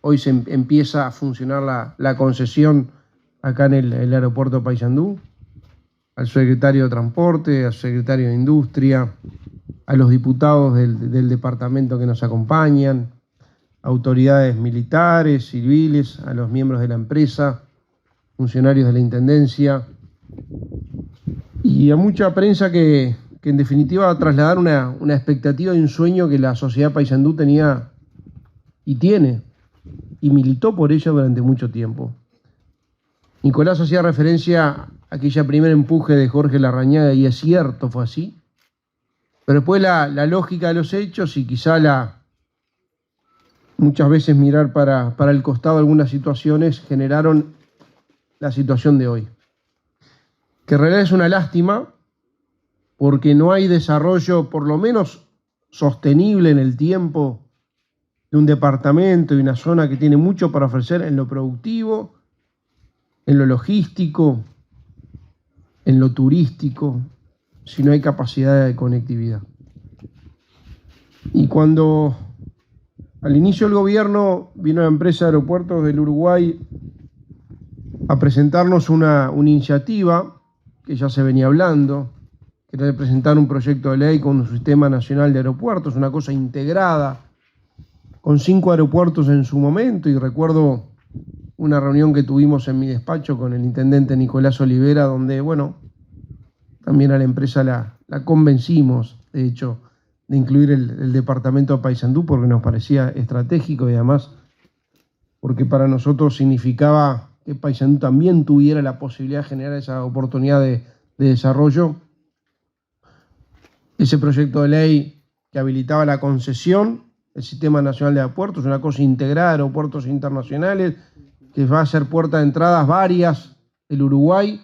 hoy se empieza a funcionar la concesión acá en el aeropuerto de Paysandú, al secretario de Transporte, al secretario de Industria, a los diputados del departamento que nos acompañan, autoridades militares, civiles, a los miembros de la empresa, funcionarios de la Intendencia y a mucha prensa que en definitiva va a trasladar una expectativa y un sueño que la sociedad Paysandú tenía y tiene, y militó por ella durante mucho tiempo. Nicolás hacía referencia a aquella primer empuje de Jorge Larrañaga, y es cierto, fue así. Pero después la lógica de los hechos y quizá muchas veces mirar para el costado algunas situaciones generaron la situación de hoy. Que en realidad es una lástima porque no hay desarrollo, por lo menos sostenible en el tiempo, de un departamento y una zona que tiene mucho para ofrecer en lo productivo, en lo logístico, en lo turístico, si no hay capacidad de conectividad. Y cuando al inicio del gobierno vino la empresa de aeropuertos del Uruguay a presentarnos una iniciativa que ya se venía hablando, que era de presentar un proyecto de ley con un sistema nacional de aeropuertos, una cosa integrada, con 5 aeropuertos en su momento, y recuerdo una reunión que tuvimos en mi despacho con el intendente Nicolás Olivera, donde, bueno, también a la empresa la convencimos, de hecho, de incluir el departamento de Paysandú porque nos parecía estratégico y además porque para nosotros significaba que Paysandú también tuviera la posibilidad de generar esa oportunidad de desarrollo. Ese proyecto de ley que habilitaba la concesión del Sistema Nacional de Aeropuertos, una cosa integrada, aeropuertos internacionales, que va a ser puerta de entradas varias del Uruguay,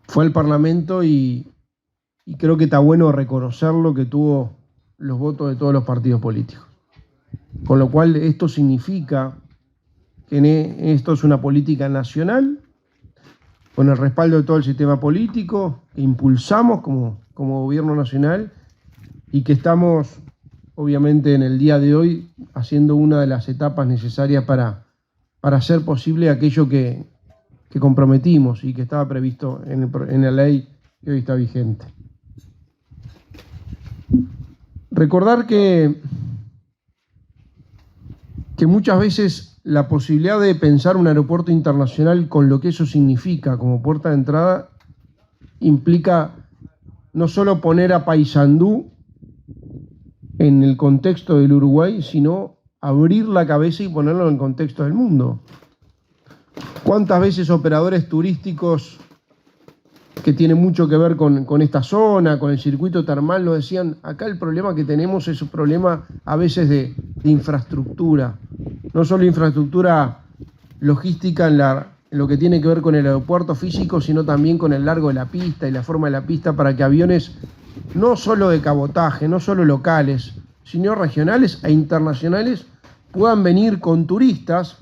fue al Parlamento y creo que está bueno reconocerlo, que tuvo los votos de todos los partidos políticos. Con lo cual esto significa que esto es una política nacional, con el respaldo de todo el sistema político, que impulsamos como gobierno nacional y que estamos obviamente en el día de hoy haciendo una de las etapas necesarias para hacer posible aquello que comprometimos y que estaba previsto en la ley que hoy está vigente. Recordar que muchas veces la posibilidad de pensar un aeropuerto internacional con lo que eso significa como puerta de entrada implica no solo poner a Paysandú en el contexto del Uruguay, sino abrir la cabeza y ponerlo en el contexto del mundo. ¿Cuántas veces operadores turísticos que tienen mucho que ver con esta zona, con el circuito termal, nos decían, acá el problema que tenemos es un problema a veces de infraestructura, no solo infraestructura logística en lo que tiene que ver con el aeropuerto físico, sino también con el largo de la pista y la forma de la pista para que aviones no solo de cabotaje, no solo locales, sino regionales e internacionales puedan venir con turistas,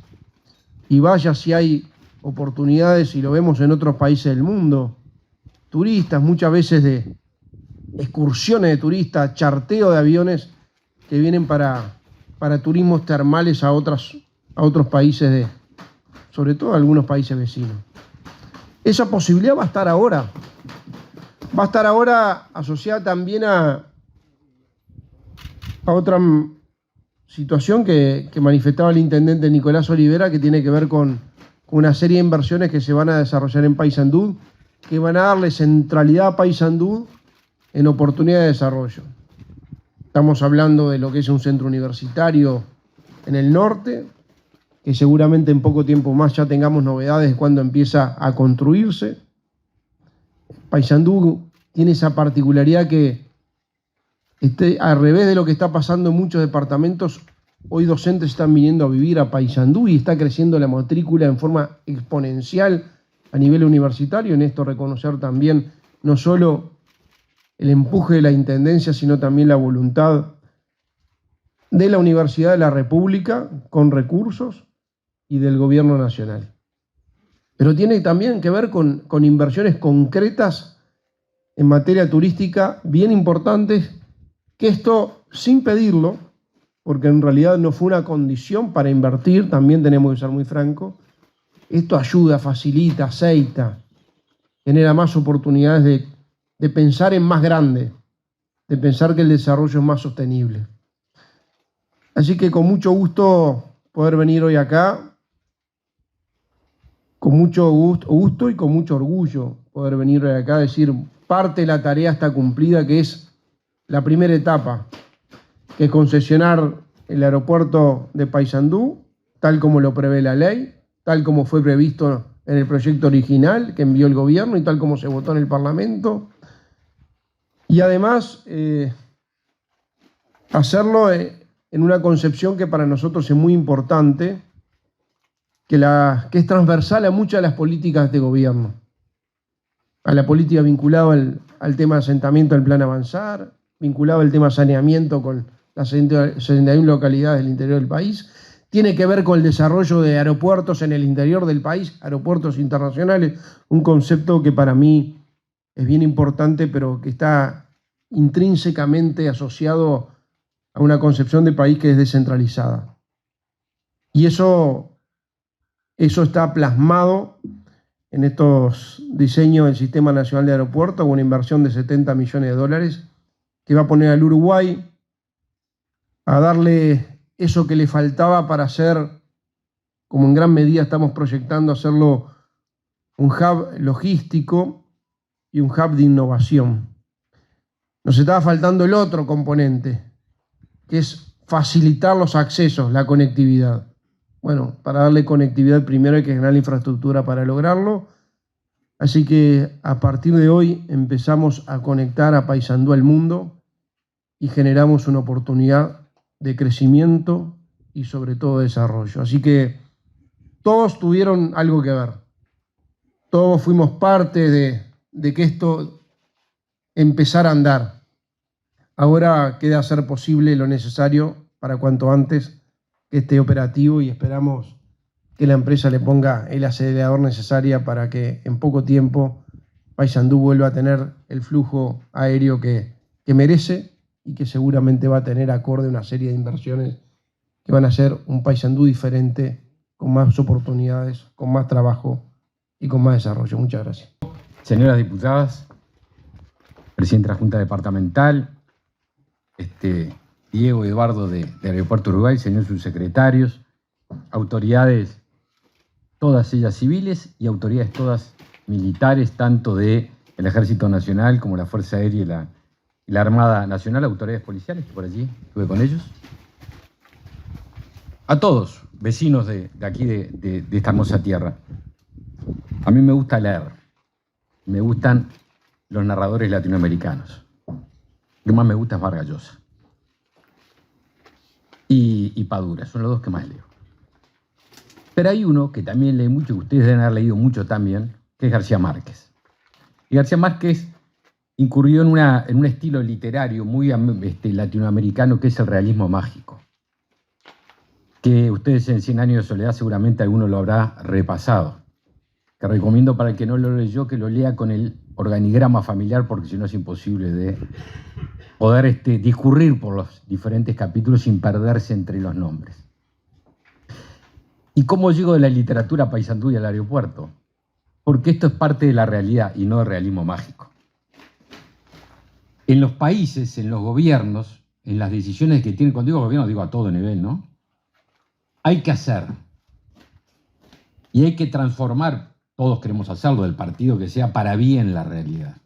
y vaya si hay oportunidades, y lo vemos en otros países del mundo, turistas, muchas veces de excursiones de turistas, charteo de aviones que vienen para turismos termales a otros países, sobre todo algunos países vecinos. Esa posibilidad va a estar ahora. Va a estar ahora asociada también a otra situación que manifestaba el intendente Nicolás Olivera, que tiene que ver con una serie de inversiones que se van a desarrollar en Paysandú, que van a darle centralidad a Paysandú en oportunidad de desarrollo. Estamos hablando de lo que es un centro universitario en el norte, que seguramente en poco tiempo más ya tengamos novedades de cuando empieza a construirse. Paysandú tiene esa particularidad que, al revés de lo que está pasando en muchos departamentos, hoy docentes están viniendo a vivir a Paysandú y está creciendo la matrícula en forma exponencial a nivel universitario. En esto reconocer también no solo el empuje de la Intendencia, sino también la voluntad de la Universidad de la República con recursos y del Gobierno Nacional. Pero tiene también que ver con inversiones concretas en materia turística bien importantes, que esto, sin pedirlo, porque en realidad no fue una condición para invertir, también tenemos que ser muy francos. Esto ayuda, facilita, aceita, genera más oportunidades de pensar en más grande, de pensar que el desarrollo es más sostenible. Así que con mucho gusto poder venir hoy acá, con mucho gusto y con mucho orgullo poder venir hoy acá a decir, parte de la tarea está cumplida, que es la primera etapa, que es concesionar el aeropuerto de Paysandú, tal como lo prevé la ley, tal como fue previsto en el proyecto original que envió el gobierno y tal como se votó en el Parlamento. Y además, hacerlo en una concepción que para nosotros es muy importante, que es transversal a muchas de las políticas de gobierno, a la política vinculada al tema de asentamiento del Plan Avanzar, vinculado al tema de saneamiento con las 61 localidades del interior del país, tiene que ver con el desarrollo de aeropuertos en el interior del país, aeropuertos internacionales, un concepto que para mí es bien importante, pero que está intrínsecamente asociado a una concepción de país que es descentralizada. Y eso está plasmado en estos diseños del Sistema Nacional de Aeropuertos, con una inversión de 70 millones de dólares, que va a poner al Uruguay a darle eso que le faltaba para hacer, como en gran medida estamos proyectando, hacerlo un hub logístico y un hub de innovación. Nos estaba faltando el otro componente, que es facilitar los accesos, la conectividad. Bueno, para darle conectividad primero hay que generar la infraestructura para lograrlo. Así que a partir de hoy empezamos a conectar a Paysandú al mundo y generamos una oportunidad de crecimiento y sobre todo de desarrollo. Así que todos tuvieron algo que ver. Todos fuimos parte de que esto empezara a andar. Ahora queda hacer posible lo necesario para cuanto antes que esté operativo y esperamos que la empresa le ponga el acelerador necesario para que en poco tiempo Paysandú vuelva a tener el flujo aéreo que merece y que seguramente va a tener acorde una serie de inversiones que van a ser un Paysandú diferente, con más oportunidades, con más trabajo y con más desarrollo. Muchas gracias. Señoras diputadas, presidente de la Junta Departamental, Diego Eduardo de Aeropuerto Uruguay, señores subsecretarios, autoridades todas ellas civiles y autoridades todas militares, tanto del Ejército Nacional como la Fuerza Aérea y la Armada Nacional, autoridades policiales, por allí estuve con ellos. A todos, vecinos de aquí, de esta hermosa tierra. A mí me gusta leer, me gustan los narradores latinoamericanos. Lo que más me gusta es Vargas Llosa y Padura, son los dos que más leo. Pero hay uno que también lee mucho, que ustedes deben haber leído mucho también, que es García Márquez. Y García Márquez incurrió en un estilo literario muy latinoamericano, que es el realismo mágico, que ustedes en 100 años de soledad seguramente alguno lo habrá repasado, que recomiendo para el que no lo leyó que lo lea con el organigrama familiar, porque si no es imposible de poder discurrir por los diferentes capítulos sin perderse entre los nombres. ¿Y cómo llego de la literatura a Paysandú y al aeropuerto? Porque esto es parte de la realidad y no del realismo mágico. En los países, en los gobiernos, en las decisiones que tienen, cuando digo gobierno digo a todo nivel, ¿no? Hay que hacer y hay que transformar, todos queremos hacerlo, del partido que sea, para bien la realidad.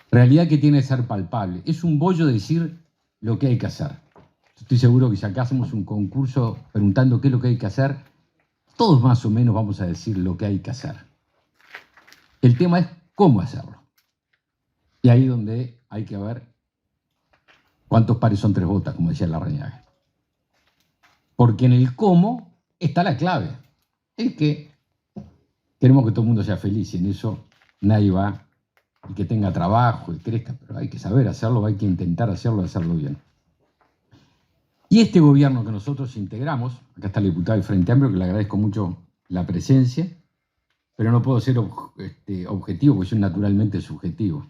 Realidad que tiene que ser palpable. Es un bollo decir lo que hay que hacer. Estoy seguro que si acá hacemos un concurso preguntando qué es lo que hay que hacer, todos más o menos vamos a decir lo que hay que hacer. El tema es cómo hacerlo. Y ahí es donde hay que ver cuántos pares son tres botas, como decía Larrañaga. Porque en el cómo está la clave. Es que queremos que todo el mundo sea feliz y en eso nadie va y que tenga trabajo y crezca, pero hay que saber hacerlo, hay que intentar hacerlo bien. Y este gobierno que nosotros integramos, acá está el diputado del Frente Amplio, que le agradezco mucho la presencia, pero no puedo ser objetivo porque soy naturalmente subjetivo.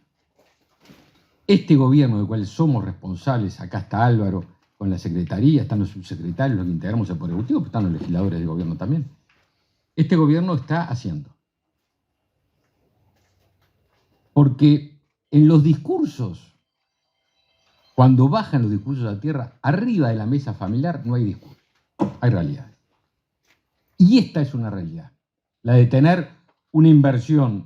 Este gobierno del cual somos responsables, acá está Álvaro con la secretaría, están los subsecretarios, los que integramos el Poder Ejecutivo, pero están los legisladores del gobierno también. Este gobierno está haciendo. Porque en los discursos, cuando bajan los discursos a tierra, arriba de la mesa familiar no hay discurso, hay realidades. Y esta es una realidad, la de tener una inversión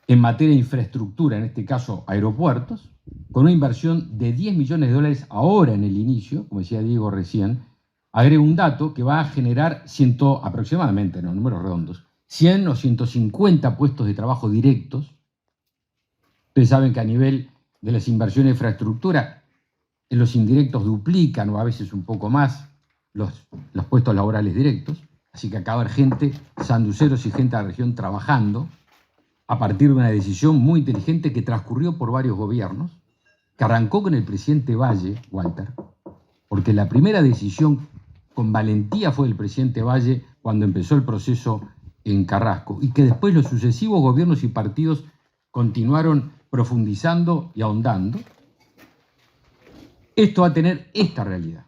en materia de infraestructura, en este caso aeropuertos, con una inversión de 10 millones de dólares ahora en el inicio, como decía Diego recién. Agrego un dato que va a generar aproximadamente, no, números redondos, 100 o 150 puestos de trabajo directos. Ustedes saben que a nivel de las inversiones de infraestructura, los indirectos duplican o a veces un poco más los puestos laborales directos. Así que acá va a haber gente, sanduceros y gente de la región trabajando a partir de una decisión muy inteligente que transcurrió por varios gobiernos, que arrancó con el presidente Valle, Walter, porque la primera decisión con valentía fue del presidente Valle cuando empezó el proceso en Carrasco, y que después los sucesivos gobiernos y partidos continuaron profundizando y ahondando. Esto va a tener esta realidad: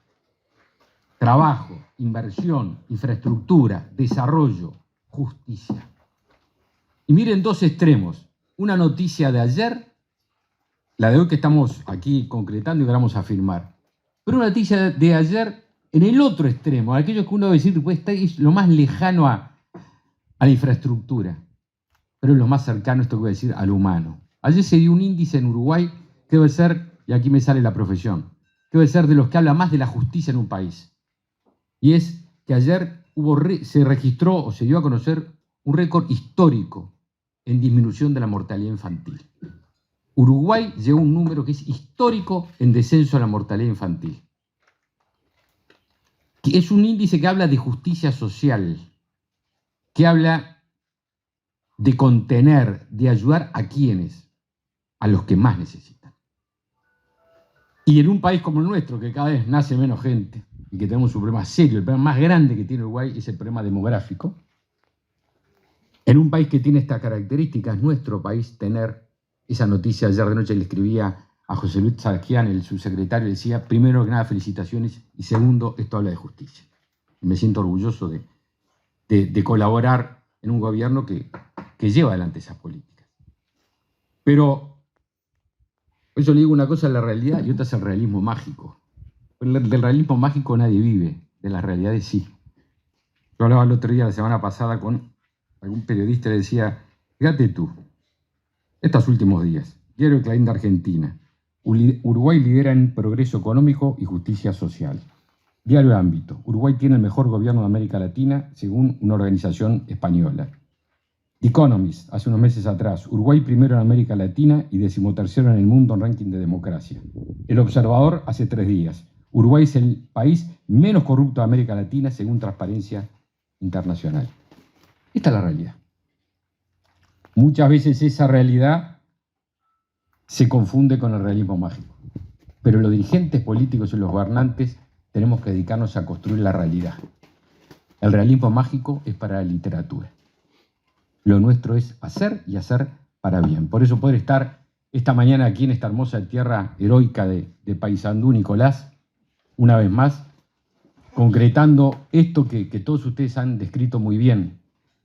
trabajo, inversión, infraestructura, desarrollo, justicia. Y miren dos extremos. Una noticia de ayer, la de hoy que estamos aquí concretando y que vamos a firmar. Pero una noticia de ayer en el otro extremo, aquello que uno debe decir, pues está es lo más lejano a la infraestructura, pero es lo más cercano, esto que voy a decir, al humano. Ayer se dio un índice en Uruguay que debe ser, y aquí me sale la profesión, que debe ser de los que habla más de la justicia en un país. Y es que ayer se registró o se dio a conocer un récord histórico en disminución de la mortalidad infantil. Uruguay llegó a un número que es histórico en descenso de la mortalidad infantil. Que es un índice que habla de justicia social, que habla de contener, de ayudar a quienes, a los que más necesitan. Y en un país como el nuestro, que cada vez nace menos gente y que tenemos un problema serio, el problema más grande que tiene Uruguay es el problema demográfico. En un país que tiene estas características, nuestro país, tener esa noticia. Ayer de noche le escribía a José Luis Sarquián, el subsecretario, y decía, primero que nada, felicitaciones, y segundo, esto habla de justicia. Y me siento orgulloso de colaborar en un gobierno que lleva adelante esas políticas. Pero yo le digo una cosa, es la realidad, y otra es el realismo mágico. Del realismo mágico nadie vive, de las realidades sí. Yo hablaba el otro día, la semana pasada, con algún periodista, le decía, fíjate tú, estos últimos días, Diario Clarín de Argentina, Uruguay lidera en progreso económico y justicia social. Diario Ámbito, Uruguay tiene el mejor gobierno de América Latina, según una organización española. The Economist, hace unos meses atrás, Uruguay primero en América Latina y 13º en el mundo en ranking de democracia. El Observador, hace 3 días, Uruguay es el país menos corrupto de América Latina, según Transparencia Internacional. Esta es la realidad. Muchas veces esa realidad se confunde con el realismo mágico. Pero los dirigentes políticos y los gobernantes tenemos que dedicarnos a construir la realidad. El realismo mágico es para la literatura. Lo nuestro es hacer y hacer para bien. Por eso poder estar esta mañana aquí en esta hermosa tierra heroica de Paysandú, Nicolás, una vez más, concretando esto que todos ustedes han descrito muy bien,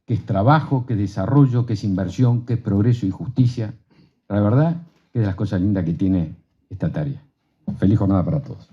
que es trabajo, que es desarrollo, que es inversión, que es progreso y justicia. La verdad que es de las cosas lindas que tiene esta tarea. Feliz jornada para todos.